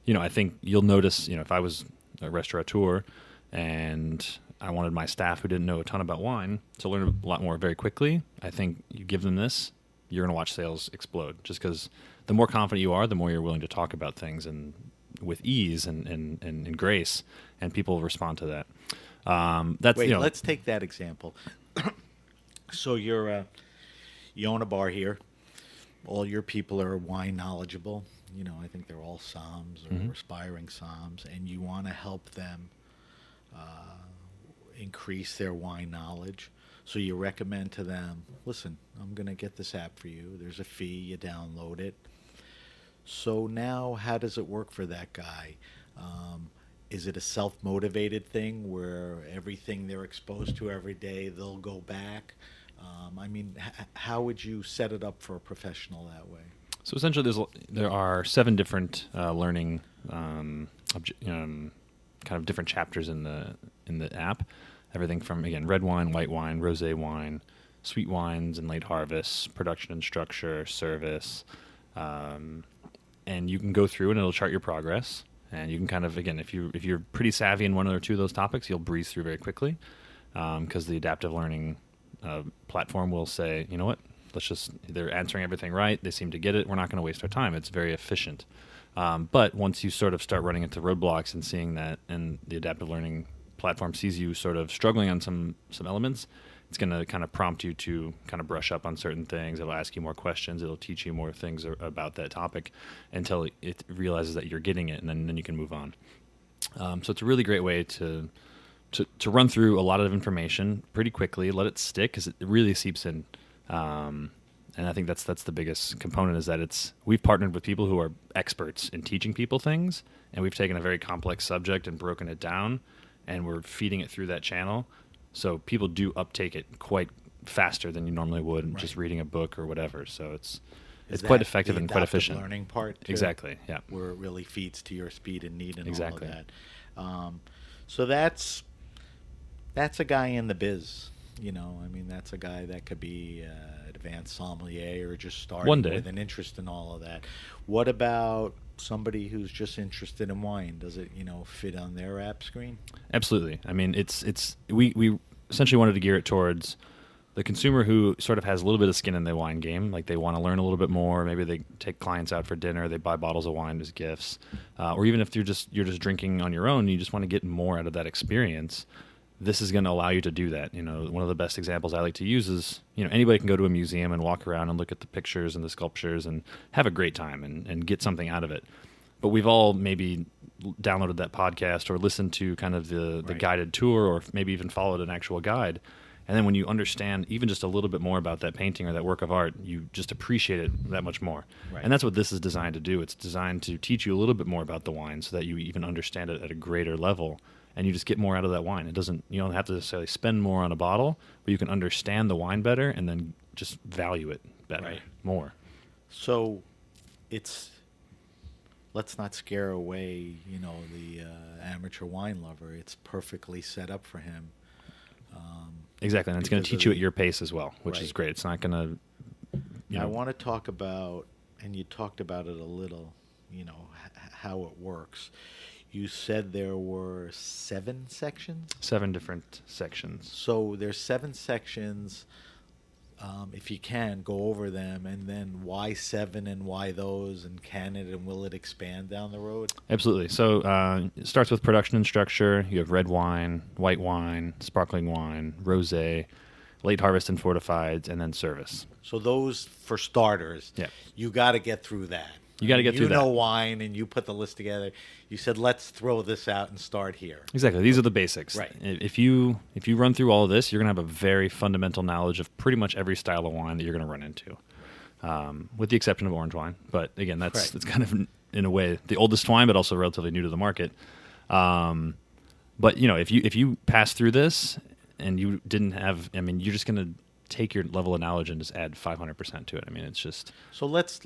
I think you'll notice, if I was a restaurateur and I wanted my staff who didn't know a ton about wine to learn a lot more very quickly, I think you give them this, you're going to watch sales explode, just because the more confident you are, the more you're willing to talk about things and with ease and grace, and people respond to that. That's Wait, let's take that example. So you own a bar here. All your people are wine knowledgeable. I think they're all somms or aspiring somms, and you want to help them increase their wine knowledge. So you recommend to them, listen, I'm going to get this app for you. There's a fee. You download it. So now how does it work for that guy? Is it a self-motivated thing where everything they're exposed to every day, they'll go back? How would you set it up for a professional that way? So essentially, there are 7 different learning kind of different chapters in the app. Everything from, again, red wine, white wine, rosé wine, sweet wines and late harvests, production and structure, service, and you can go through and it'll chart your progress. And you can kind of, again, if you're pretty savvy in one or two of those topics, you'll breeze through very quickly, because the adaptive learning platform will say, you know what, they're answering everything right. They seem to get it. We're not going to waste our time. It's very efficient. But once you sort of start running into roadblocks and seeing that, and the adaptive learning platform sees you sort of struggling on some elements, it's going to kind of prompt you to kind of brush up on certain things. It'll ask you more questions. It'll teach you more things about that topic until it realizes that you're getting it, and then you can move on. So it's a really great way to run through a lot of information pretty quickly, let it stick, because it really seeps in. And I think that's the biggest component, is that we've partnered with people who are experts in teaching people things, and we've taken a very complex subject and broken it down, and we're feeding it through that channel. So people do uptake it quite faster than you normally would just reading a book or whatever. So it's quite effective and quite efficient. Learning part too, exactly, yeah, where it really feeds to your speed and need and exactly. all of that. So that's a guy in the biz. That's a guy that could be advanced sommelier or just starting one day with an interest in all of that. What about somebody who's just interested in wine? Does it fit on their app screen? Absolutely. We essentially wanted to gear it towards the consumer who sort of has a little bit of skin in the wine game. Like, they want to learn a little bit more. Maybe they take clients out for dinner. They buy bottles of wine as gifts, or even if you're just drinking on your own, and you just want to get more out of that experience. This is going to allow you to do that. One of the best examples I like to use is, anybody can go to a museum and walk around and look at the pictures and the sculptures and have a great time and get something out of it. But we've all maybe downloaded that podcast or listened to kind of the guided tour, or maybe even followed an actual guide. And then when you understand even just a little bit more about that painting or that work of art, you just appreciate it that much more. Right. And that's what this is designed to do. It's designed to teach you a little bit more about the wine so that you even understand it at a greater level. And you just get more out of that wine. You don't have to necessarily spend more on a bottle, but you can understand the wine better and then just value it better, more. So let's not scare away, the amateur wine lover. It's perfectly set up for him. Exactly, and it's going to teach you at your pace as well, which is great. It's not going to... I want to talk about, and you talked about it a little, how it works. You said there were 7 sections? 7 different sections. So there's 7 sections. If you can, go over them, and then why 7 and why those, and can it and will it expand down the road? Absolutely. So it starts with production and structure. You have red wine, white wine, sparkling wine, rosé, late harvest and fortified, and then service. So those, for starters, you got to get through that. You got to get through that. You know wine, and you put the list together. You said, let's throw this out and start here. Exactly. These are the basics. Right. If you run through all of this, you're going to have a very fundamental knowledge of pretty much every style of wine that you're going to run into, with the exception of orange wine. But again, that's kind of, in a way, the oldest wine, but also relatively new to the market. But if you pass through this and you didn't have, you're just going to take your level of knowledge and just add 500% to it. It's just... So let's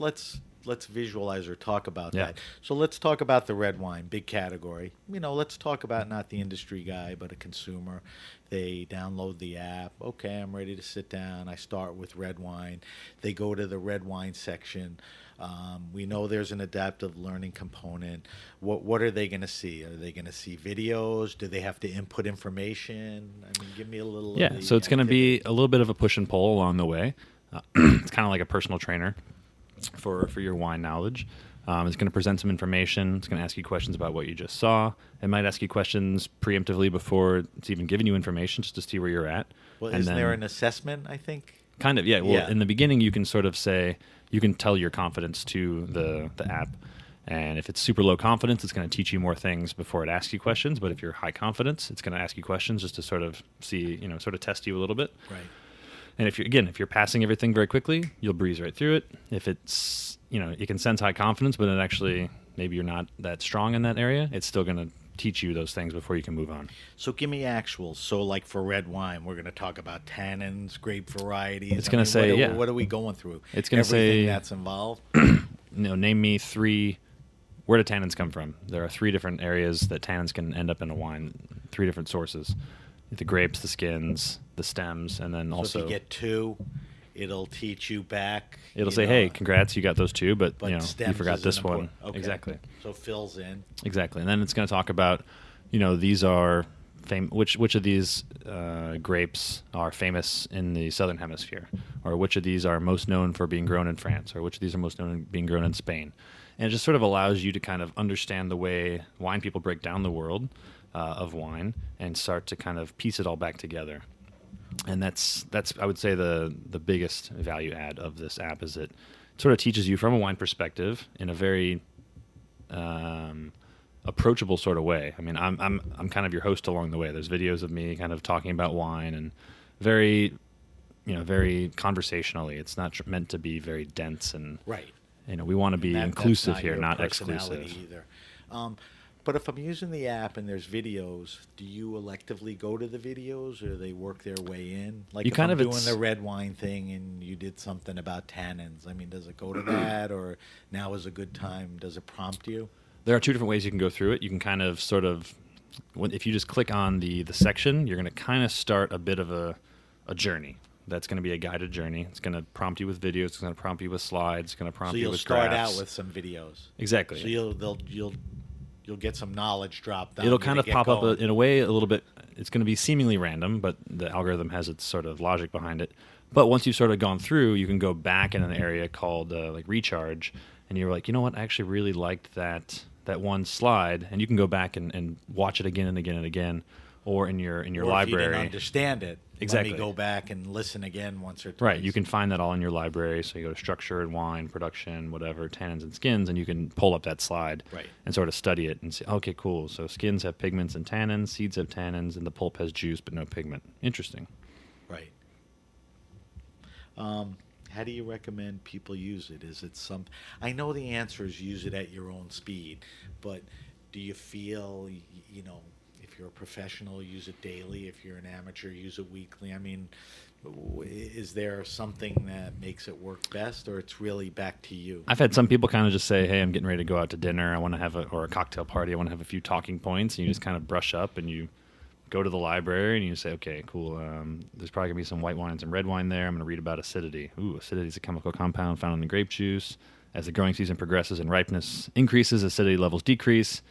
let's visualize or talk about Yeah. that. So let's talk about the red wine, big category. Let's talk about not the industry guy, but a consumer. They download the app. Okay, I'm ready to sit down. I start with red wine. They go to the red wine section. We know there's an adaptive learning component. What are they going to see? Are they going to see videos? Do they have to input information? I mean, give me a little. Yeah, so it's going to be a little bit of a push and pull along the way. It's kind of like a personal trainer for your wine knowledge. It's going to present some information. It's going to ask you questions about what you just saw. It might ask you questions preemptively before it's even giving you information, just to see where you're at. Well, and isn't then, there an assessment, I think? Kind of, yeah. Well, Yeah. in the beginning, you can sort of say, you can tell your confidence to the app. And if it's super low confidence, it's going to teach you more things before it asks you questions. But if you're high confidence, it's going to ask you questions just to sort of see, sort of test you a little bit. Right. And if you're passing everything very quickly, you'll breeze right through it. If it's, you can sense high confidence, but it actually, maybe you're not that strong in that area, it's still going to teach you those things before you can move on. So give me actuals. So like for red wine, we're going to talk about tannins, grape varieties. It's going to say, what are we going through? It's going to say everything that's involved. Name me three. Where do tannins come from? There are 3 different areas that tannins can end up in a wine. 3 different sources: the grapes, the skins, the stems, and then also. So if you get 2, it'll teach you back. It'll say, "Hey, congrats, you got those 2, but you stems forgot is this an one." important- Okay. Exactly. So it fills in. Exactly, and then it's going to talk about, these are which of these grapes are famous in the southern hemisphere, or which of these are most known for being grown in France, or which of these are most known for being grown in Spain. And it just sort of allows you to kind of understand the way wine people break down the world of wine and start to kind of piece it all back together. And that's I would say the biggest value add of this app is it sort of teaches you from a wine perspective in a very approachable sort of way. I mean, I'm kind of your host along the way. There's videos of me kind of talking about wine and very conversationally. It's not meant to be very dense and Right. We want to be inclusive that's here, your not personality exclusive. either. But if I'm using the app and there's videos, do you electively go to the videos, or they work their way in? Like You if kind I'm of- doing it's- the red wine thing and you did something about tannins, I mean, does it go to that, or now is a good time? Does it prompt you? There are 2 different ways you can go through it. You can kind of sort of, if you just click on the section, you're going to kind of start a bit of a journey. That's going to be a guided journey. It's going to prompt you with videos. It's going to prompt you with slides. It's going to prompt So you you'll with start graphs. out with some videos. Exactly. So you'll get some knowledge dropped down. It'll you kind to of get pop going. up in a way a little bit. It's going to be seemingly random, but the algorithm has its sort of logic behind it. But once you've sort of gone through, you can go back in an area called like recharge, and you're like, you know what? I actually really liked that one slide, and you can go back and watch it again and again and again, or in your Or if you library. didn't understand it, Exactly. let me go back and listen again once or twice. Right, you can find that all in your library. So you go to structure and wine, production, whatever, tannins and skins, and you can pull up that slide Right. and sort of study it and say, okay, cool. So skins have pigments and tannins, seeds have tannins, and the pulp has juice but no pigment. Interesting. Right. How do you recommend people use it? Is it some? I know the answer is use it at your own speed, but do you feel, if you're a professional, use it daily? If you're an amateur, use it weekly? I mean, is there something that makes it work best, or it's really back to you? I've had some people kind of just say, hey, I'm getting ready to go out to dinner. I want to have or a cocktail party. I want to have a few talking points. And you just kind of brush up and you go to the library and you say, okay, cool. There's probably going to be some white wine and some red wine there. I'm going to read about acidity. Ooh, acidity is a chemical compound found in the grape juice. As the growing season progresses and ripeness increases, acidity levels decrease.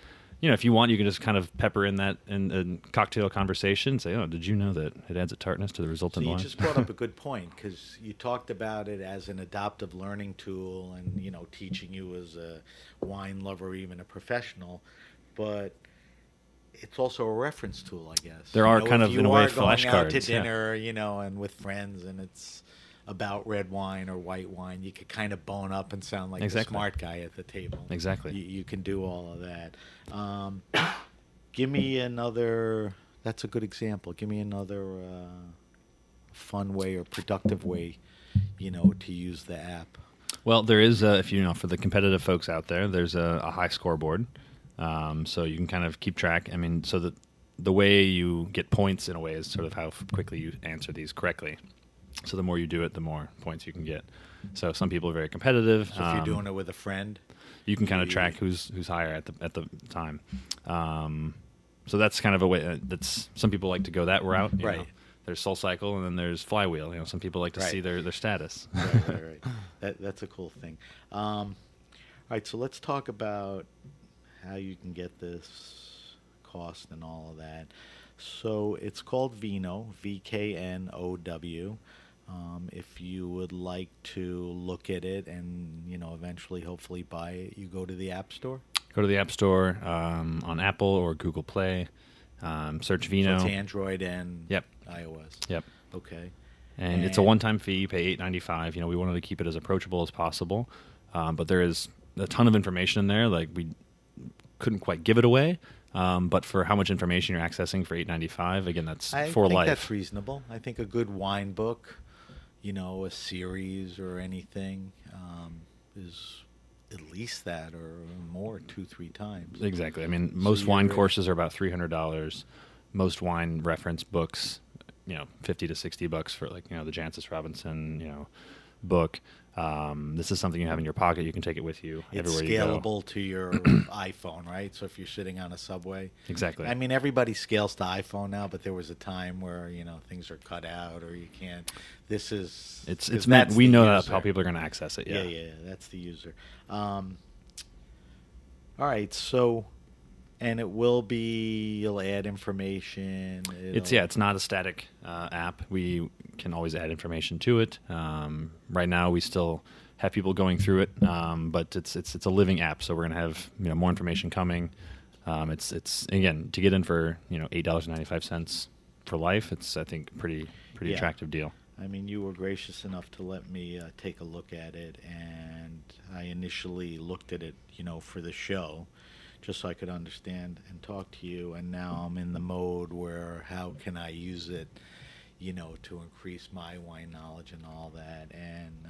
If you want, you can just kind of pepper in that in cocktail conversation. Say, oh, did you know that it adds a tartness to the So resultant you wine? just brought up a good point, because you talked about it as an adaptive learning tool and, teaching you as a wine lover or even a professional, but it's also a reference tool, I guess. There are kind of, in a way, If you are going out to flashcards, yeah. dinner, and with friends, and it's about red wine or white wine, you could kind of bone up and sound like Exactly. the smart guy at the table. Exactly. You can do all of that. Give me another. That's a good example. Give me another fun way or productive way, to use the app. Well, there is, if for the competitive folks out there, there's a high scoreboard. So you can kind of keep track. I mean, so the way you get points in a way is sort of how quickly you answer these correctly. So the more you do it, the more points you can get. So some people are very competitive. So if you're doing it with a friend, you can kind of track who's higher at the time. So that's kind of a way that's some people like to go that route. You right. know. There's Soul Cycle, and then there's Flywheel. You know, some people like to right. see their status. right. That's a cool thing. All right, so let's talk about how you can get this, cost and all of that. So it's called VKnow, VKNOW. If you would like to look at it and, you know, eventually hopefully buy it, you go to the App Store. Go to the App Store on Apple or Google Play. Search VKnow. So it's Android and Yep. iOS. Yep. Okay. And it's a one-time fee. You pay $8.95. You know, we wanted to keep it as approachable as possible, but there is a ton of information in there. Like we couldn't quite give it away, but for how much information you're accessing for $8.95, again, that's for life. I think that's reasonable. I think a good wine book, you know, a series or anything, is at least that or more, 2-3 times. Exactly. I mean, most wine courses are about $300. Most wine reference books, you know, $50 to $60 for, like, you know, the Jancis Robinson, you know, book. This is something you have in your pocket. You can take it with you everywhere you go. It's scalable to your iPhone, right? So if you're sitting on a subway. Exactly. I mean, everybody scales to iPhone now, but there was a time where, you know, things are cut out or you can't. This is... It's meant, we know that's how people are going to access it, yeah. Yeah, that's the user. All right, so... And it will be, you'll add information. It's not a static app. We can always add information to it. Right now, we still have people going through it, but it's a living app. So we're going to have, you know, more information coming. It's again, to get in for, you know, $8.95 for life. It's, I think, pretty attractive deal. I mean, you were gracious enough to let me take a look at it, and I initially looked at it, you know, for the show, just so I could understand and talk to you. And now I'm in the mode where how can I use it, you know, to increase my wine knowledge and all that. And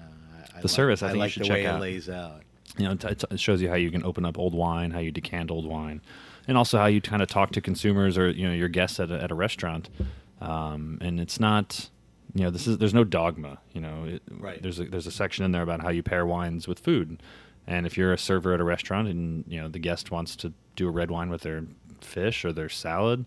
the service, I think you should check out. I like the way it lays out. You know, it shows you how you can open up old wine, how you decant old wine, and also how you kind of talk to consumers or, you know, your guests at a restaurant. And it's not, you know, there's no dogma. You know, right. There's a section in there about how you pair wines with food. And if you're a server at a restaurant and, you know, the guest wants to do a red wine with their fish or their salad,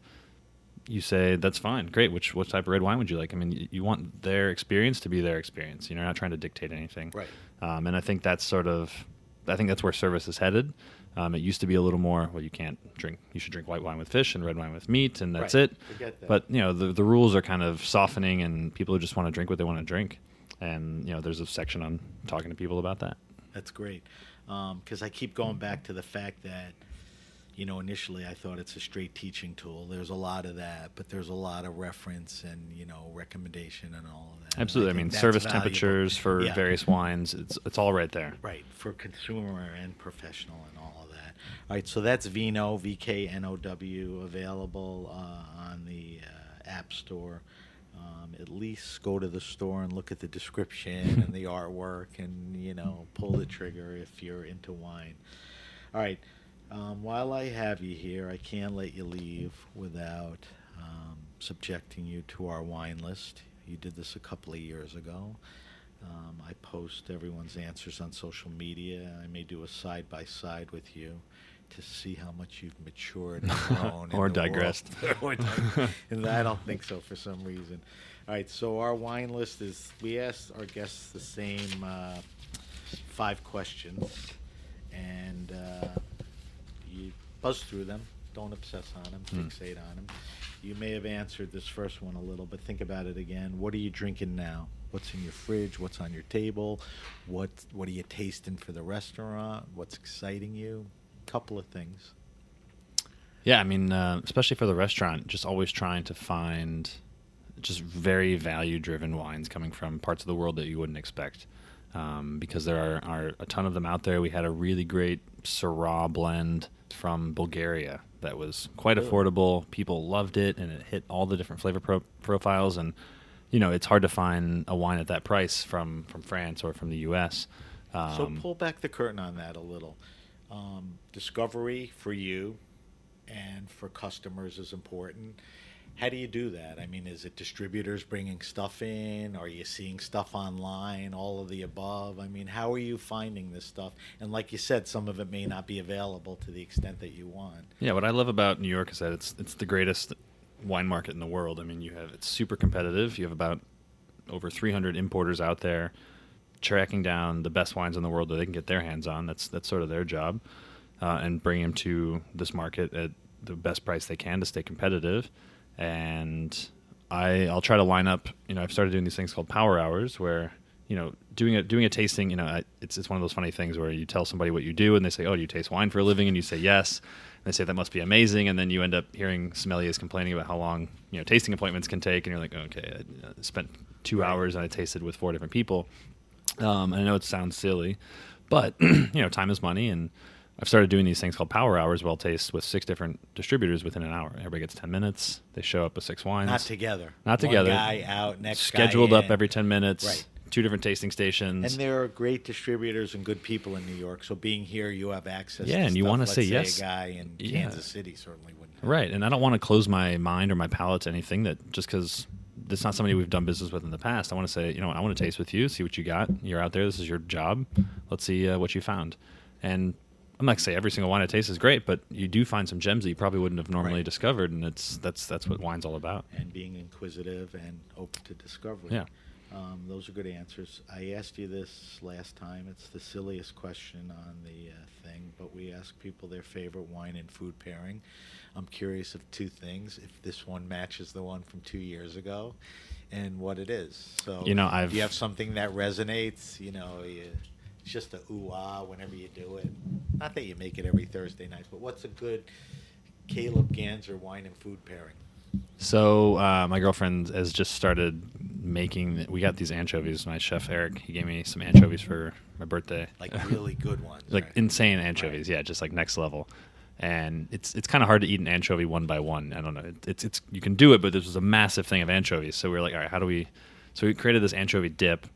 you say, that's fine. Great. What type of red wine would you like? I mean, you want their experience to be their experience. You're not trying to dictate anything. Right. And I think that's where service is headed. It used to be a little more, well, you can't drink, you should drink white wine with fish and red wine with meat, and that's right. it. Forget that. But, you know, the rules are kind of softening, and people just want to drink what they want to drink. And, you know, there's a section on talking to people about that. That's great. Because I keep going back to the fact that, you know, initially I thought it's a straight teaching tool. There's a lot of that, but there's a lot of reference and, you know, recommendation and all of that. Absolutely. I mean, service temperatures for various wines, it's all right there. Right, for consumer and professional and all of that. All right, so that's VKnow, VKNOW, available on the App Store. At least go to the store and look at the description and the artwork and, you know, pull the trigger if you're into wine. All right. While I have you here, I can't let you leave without subjecting you to our wine list. You did this a couple of years ago. I post everyone's answers on social media. I may do a side-by-side with you to see how much you've matured and grown. Or digressed. And I don't think so for some reason. All right, so our wine list is, we asked our guests the same 5 questions, and you buzz through them. Don't obsess on them, fixate on them. You may have answered this first one a little, but think about it again. What are you drinking now? What's in your fridge? What's on your table? What are you tasting for the restaurant? What's exciting you? Couple of things. Yeah, I mean, especially for the restaurant, just always trying to find just very value-driven wines coming from parts of the world that you wouldn't expect, because there are a ton of them out there. We had a really great Syrah blend from Bulgaria that was quite affordable. People loved it, and it hit all the different flavor profiles. And, you know, it's hard to find a wine at that price from France or from the U.S. So pull back the curtain on that a little. Discovery for you and for customers is important. How do you do that? I mean, is it distributors bringing stuff in? Are you seeing stuff online? All of the above? I mean, how are you finding this stuff? And like you said, some of it may not be available to the extent that you want. Yeah, what I love about New York is that it's the greatest wine market in the world. I mean, it's super competitive. You have about over 300 importers out there tracking down the best wines in the world that they can get their hands on. That's sort of their job, and bring them to this market at the best price they can to stay competitive. And I'll try to line up. I've started doing these things called power hours, where doing a tasting. It's one of those funny things where you tell somebody what you do, and they say, "Oh, do you taste wine for a living?" And you say yes. And they say that must be amazing, and then you end up hearing sommeliers complaining about how long tasting appointments can take, and you're like, "Okay, I spent 2 hours and I tasted with 4 different people." And I know it sounds silly, but time is money, and I've started doing these things called power hours where I'll taste with 6 different distributors within an hour. Everybody gets 10 minutes. They show up with 6 wines. Not together. Not together. One guy out, next scheduled guy up in. every 10 minutes. Right. 2 different tasting stations. And there are great distributors and good people in New York. So being here, you have access. Yeah, to and you stuff, want to let's say yes. A guy in Kansas City certainly wouldn't. Right, and I don't want to close my mind or my palate to anything that just because it's not somebody we've done business with in the past. I want to say, I want to taste with you, see what you got. You're out there. This is your job. Let's see what you found. And I'm not going to say every single wine I taste is great, but you do find some gems that you probably wouldn't have normally discovered, and that's what wine's all about. And being inquisitive and open to discovery. Yeah. Those are good answers. I asked you this last time. It's the silliest question on the thing, but we ask people their favorite wine and food pairing. I'm curious of 2 things, if this one matches the one from 2 years ago and what it is. So do you have something that resonates? It's just a ooh-ah whenever you do it. Not that you make it every Thursday night, but what's a good Caleb Ganzer wine and food pairing? So my girlfriend has just started making. We got these anchovies. My chef Eric, he gave me some anchovies for my birthday. Like really good ones, like right? Insane anchovies, yeah, just like next level. And it's kind of hard to eat an anchovy one by one. I don't know. It's you can do it, but this was a massive thing of anchovies. So we were like, all right, how do we? So we created this anchovy dip.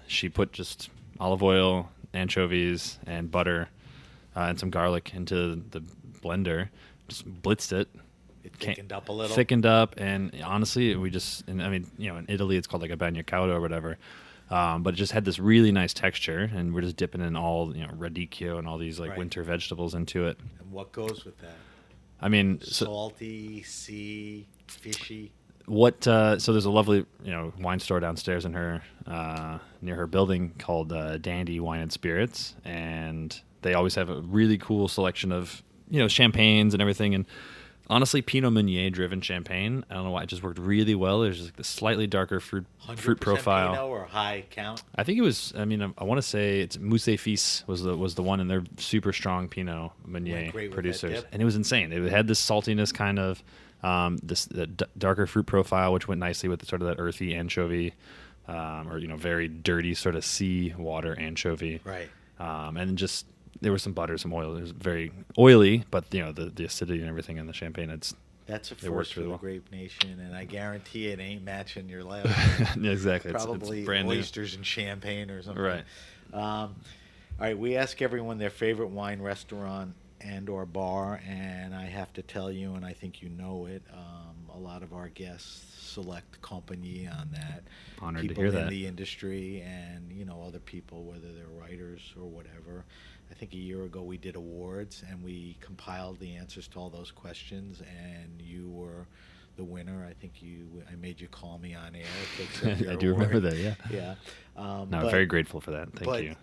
She put just olive oil, anchovies, and butter, and some garlic into the blender. Just blitzed it. It thickened up a little. Thickened up, and honestly, in Italy it's called like a bagna cauda or whatever. But it just had this really nice texture, and we're just dipping in all radicchio and all these winter vegetables into it. And what goes with that? I mean, salty, sea, fishy. So there's a lovely wine store downstairs in her near her building called Dandy Wine and Spirits, and they always have a really cool selection of champagnes and everything. And honestly, Pinot Meunier driven champagne, I don't know why, it just worked really well. There's just like the slightly darker fruit profile. Pinot or high count? I think it was. I want to say it's Mousse Fils was the one, and they're super strong Pinot Meunier producers, and it was insane. It had this saltiness kind of. The darker fruit profile, which went nicely with sort of that earthy anchovy, or very dirty sort of sea water anchovy. Right. And just there was some butter, some oil. It was very oily, but the acidity and everything in the champagne. That's a first for the Grape Nation, and I guarantee it ain't matching your level. Yeah, exactly. Probably it's brand oysters and champagne or something. Right. All right. We ask everyone their favorite wine restaurant and or bar, and I have to tell you, and I think you know it, a lot of our guests select Compagnie on that. Honored people to hear in that. the industry and other people, whether they're writers or whatever. I think a year ago we did awards and we compiled the answers to all those questions, and you were the winner. I think I made you call me on air. I do remember that. Yeah. Yeah. I'm very grateful for that. Thank you.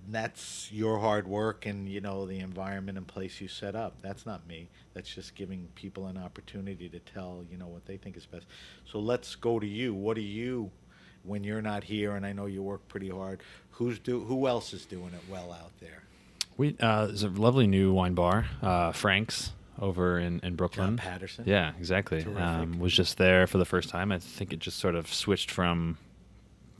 That's your hard work and the environment and place you set up. That's not me. That's just giving people an opportunity to tell what they think is best. So let's go to you. What do you, when you're not here, and I know you work pretty hard, who else is doing it well out there? There's a lovely new wine bar, Frank's, over in Brooklyn. John Patterson. Yeah, exactly. Was just there for the first time. I think it just sort of switched from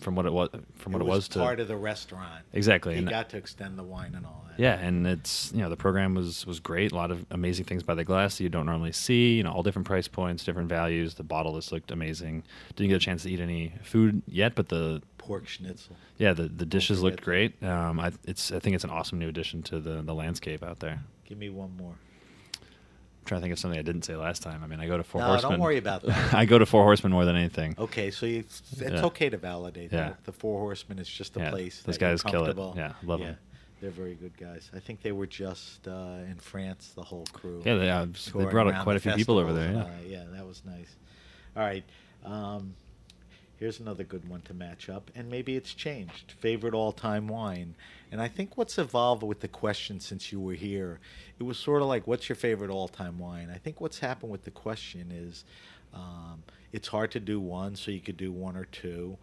what it was to part of the restaurant. Exactly. He got to extend the wine and all that. Yeah, and it's the program was great. A lot of amazing things by the glass that you don't normally see. All different price points, different values. The bottle just looked amazing. Didn't get a chance to eat any food yet, but the pork schnitzel. Yeah, the dishes looked great. I think it's an awesome new addition to the landscape out there. Give me one more. I'm trying to think of something I didn't say last time. I mean, I go to Four No, Horsemen. don't worry about that. I go to Four Horsemen more than anything. Okay, so it's Yeah. okay to validate Yeah. that. The Four Horsemen is just a Yeah, place. those that you're guys kill it. comfortable. Yeah, love 'em. They're very good guys. I think they were just in France, the whole crew. Yeah, they touring brought around quite a the few people over festivals. there. Yeah. Yeah, that was nice. All right. Here's another good one to match up, and maybe it's changed. Favorite all-time wine. And I think what's evolved with the question since you were here, it was sort of like, what's your favorite all-time wine? I think what's happened with the question is it's hard to do one, so you could do one or two.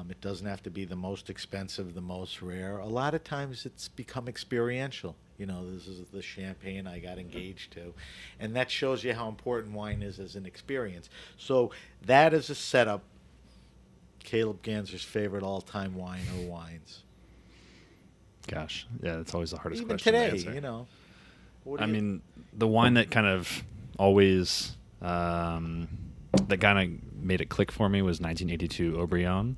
It doesn't have to be the most expensive, the most rare. A lot of times it's become experiential. You know, this is the champagne I got engaged to. And that shows you how important wine is as an experience. So that is a setup. Caleb Ganzer's favorite all-time wine or wines. Gosh, yeah, that's always the hardest Even question to today, answer. you know. What I do you- mean, the wine that kind of always that kind of made it click for me was 1982 Aubryon.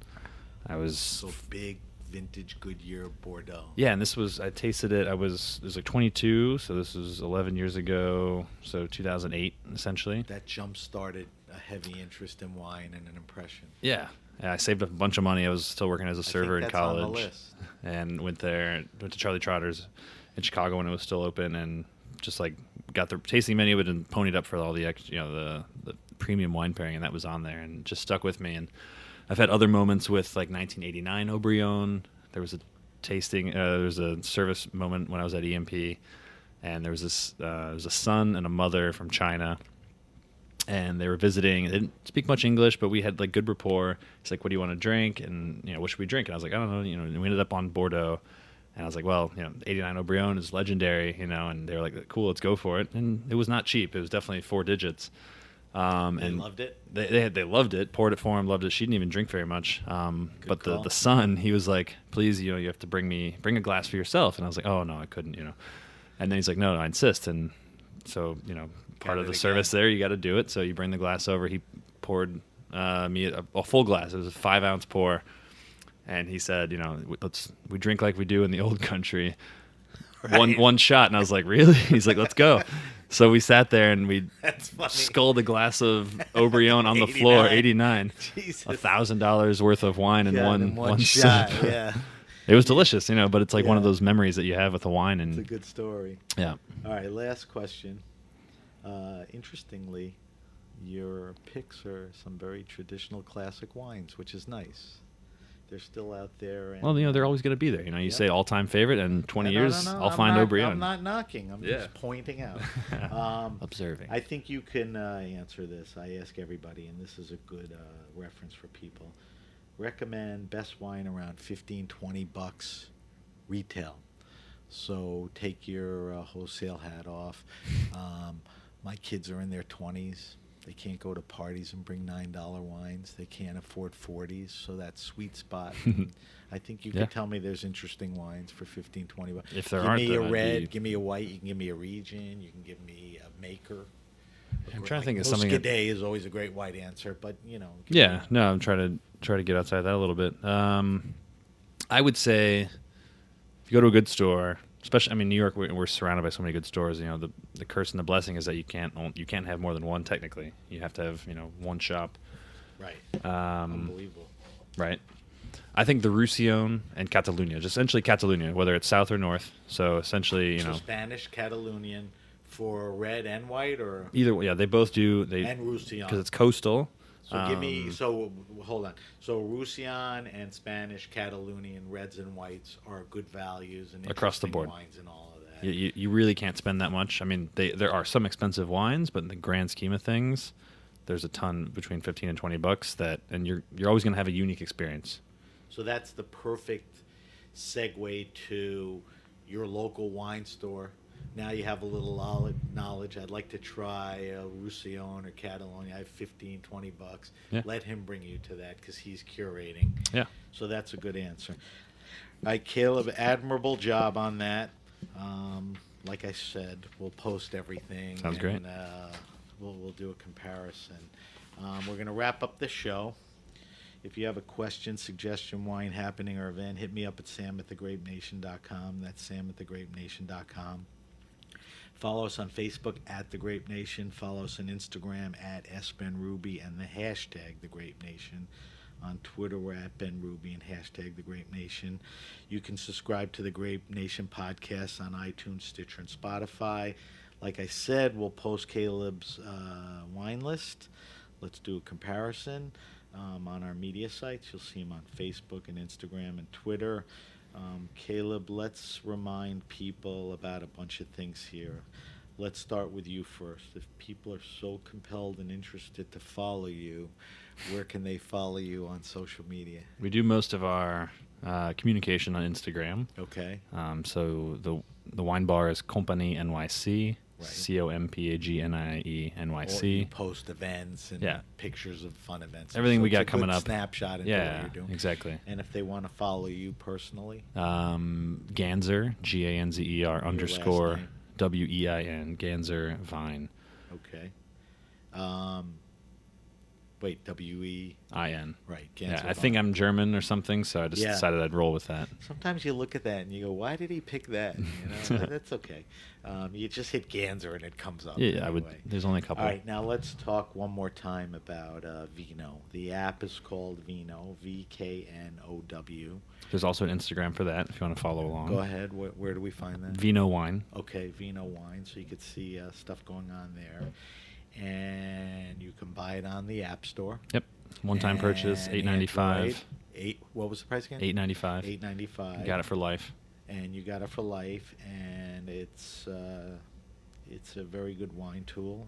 I was so big vintage Goodyear Bordeaux. yeah, and I tasted it. It was like 22, so this was 11 years ago, so 2008 essentially. That jump-started a heavy interest in wine and an impression. Yeah, I saved up a bunch of money. I was still working as a server in that's on the college, list. and went to Charlie Trotter's in Chicago when it was still open, and just like got the tasting menu of it and ponied up for all the the premium wine pairing, and that was on there, and just stuck with me. And I've had other moments with like 1989 Aubryon. There was a tasting, there was a service moment when I was at EMP, and there was a son and a mother from China. And they were visiting. They didn't speak much English, but we had like good rapport. He's like, "What do you want to drink?" And what should we drink? And I was like, "I don't know." And we ended up on Bordeaux. And I was like, "Well, 89 Aubryon is legendary." And they were like, "Cool, let's go for it." And it was not cheap. It was definitely 4 digits. They And loved it. They loved it. Poured it for him. Loved it. She didn't even drink very much. But call. the son, he was like, "Please, you have to bring a glass for yourself." And I was like, "Oh no, I couldn't." And then he's like, "No, I insist." And so part Got of it the service again. there, you got to do it. So you bring the glass over. He poured me a full glass. It was a 5-ounce pour, and he said, we drink like we do in the old country. Right. One shot, and I was like, really? He's like, let's go. So we sat there and we That's funny. sculled a glass of Aubryon on the floor, 89, Jesus. $1,000 worth of wine in God, in one shot. sip. Yeah, It was delicious, but it's like one of Yeah. those memories that you have with the wine, it's a and good story. yeah. All right, last question. Interestingly, your picks are some very traditional classic wines, which is nice. They're still out there. And, Well, they're always going to be there. You Yeah. say all-time favorite, and 20 No, years, no, no, I'll I'm find not, Aubryon. I'm not knocking. I'm Yeah. just pointing out. Observing. I think you can answer this. I ask everybody, and this is a good reference for people. Recommend best wine around $15-20 retail. So take your wholesale hat off. My kids are in their 20s. They can't go to parties and bring $9 wines. They can't afford 40s, so that sweet spot. I think you Yeah. can tell me there's interesting wines for $15-20. If there give aren't, me a then I'd red, be- give me a white. You can give me a region. You can give me a maker. I'm trying to think of something that- Muscadet is always a great white answer, but give Yeah, me- no, I'm trying to get outside that a little bit. I would say if you go to a good store, especially New York, we're surrounded by so many good stores. The curse and the blessing is that you can't have more than one. Technically, you have to have one shop. right, Um, unbelievable. Right. I think the Roussillon and Catalunya, just essentially Catalunya, whether it's south or north. So essentially, So Spanish, Catalonian for red and white, or either way, yeah, they both do. and Roussillon. Because it's coastal. So give me. So hold on. So Roussillon and Spanish, Catalonian reds and whites are good values and Across the interesting board. wines and all of that. You really can't spend that much. There are some expensive wines, but in the grand scheme of things, there's a ton between $15 and $20 and you're always going to have a unique experience. So that's the perfect segue to your local wine store. Now you have a little knowledge. I'd like to try a Roussillon or Catalonia. I have $15-20. Yeah. Let him bring you to that because he's curating. Yeah. So that's a good answer. All right, Caleb, admirable job on that. Like I said, we'll post everything. Sounds great. We'll do a comparison. We're going to wrap up the show. If you have a question, suggestion, wine, happening, or event, hit me up at sam@thegrapenation.com. That's sam@thegrapenation.com. Follow us on Facebook at The Grape Nation. Follow us on Instagram at SBenRuby and the hashtag The Grape Nation. On Twitter, we're at Ben Ruby and hashtag The Grape Nation. You can subscribe to The Grape Nation podcast on iTunes, Stitcher, and Spotify. Like I said, we'll post Caleb's wine list. Let's do a comparison on our media sites. You'll see him on Facebook and Instagram and Twitter. Caleb, let's remind people about a bunch of things here. Let's start with you first. If people are so compelled and interested to follow you, where can they follow you on social media? We do most of our communication on Instagram. Okay. So the wine bar is Compagnie NYC, Right. COMPAGNIE Or NYC. you post events and pictures of fun events. Everything So we it's got a coming good up. Snapshot into what you're doing. Exactly. And if they want to follow you personally, Ganzer, GANZER underscore name? WEIN, Ganzer Vine. okay. Wait, WE. IN. Right. Yeah, Ganzer I think Vine. I'm German or something, so I just Yeah. decided I'd roll with that. Sometimes you look at that and you go, "Why did he pick that?" You know, that's okay. You just hit Ganzer and it comes up. Yeah, I would. anyway. There's only a couple. All right, now let's talk one more time about VKnow. The app is called VKnow, VKNOW. There's also an Instagram for that if you want to follow along. Go ahead. Where do we find that? VKnow Wine. Okay, VKnow Wine. So you could see stuff going on there, and you can buy it on the App Store. Yep. One-time purchase, And $8.95. Android, What was the price again? $8.95. $8.95. Got it for life. And you got it for life, and it's a very good wine tool.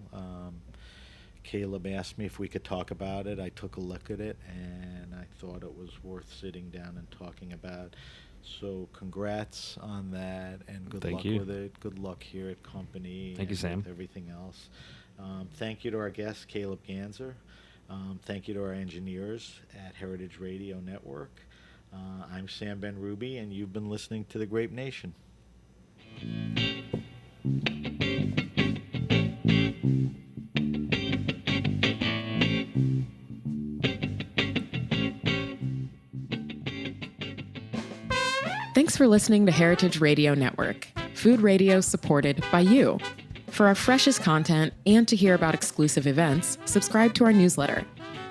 Caleb asked me if we could talk about it. I took a look at it, and I thought it was worth sitting down and talking about. So congrats on that, and good Thank luck you. with it. Good luck here at Company. Thank you, and Sam. with everything else. Thank you to our guest, Caleb Ganzer. Thank you to our engineers at Heritage Radio Network. I'm Sam Ben Ruby, and you've been listening to The Grape Nation. Thanks for listening to Heritage Radio Network, food radio supported by you. For our freshest content and to hear about exclusive events, subscribe to our newsletter.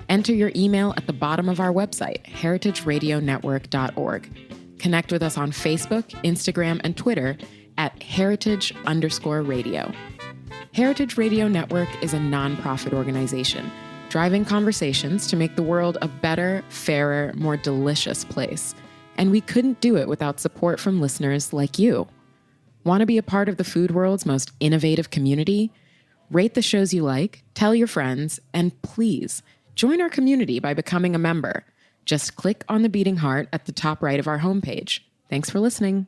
Enter your email at the bottom of our website, heritageradionetwork.org. Connect with us on Facebook, Instagram, and Twitter at heritage_radio. Heritage Radio Network is a nonprofit organization driving conversations to make the world a better, fairer, more delicious place. And we couldn't do it without support from listeners like you. Want to be a part of the food world's most innovative community? Rate the shows you like, tell your friends, and please join our community by becoming a member. Just click on the beating heart at the top right of our homepage. Thanks for listening.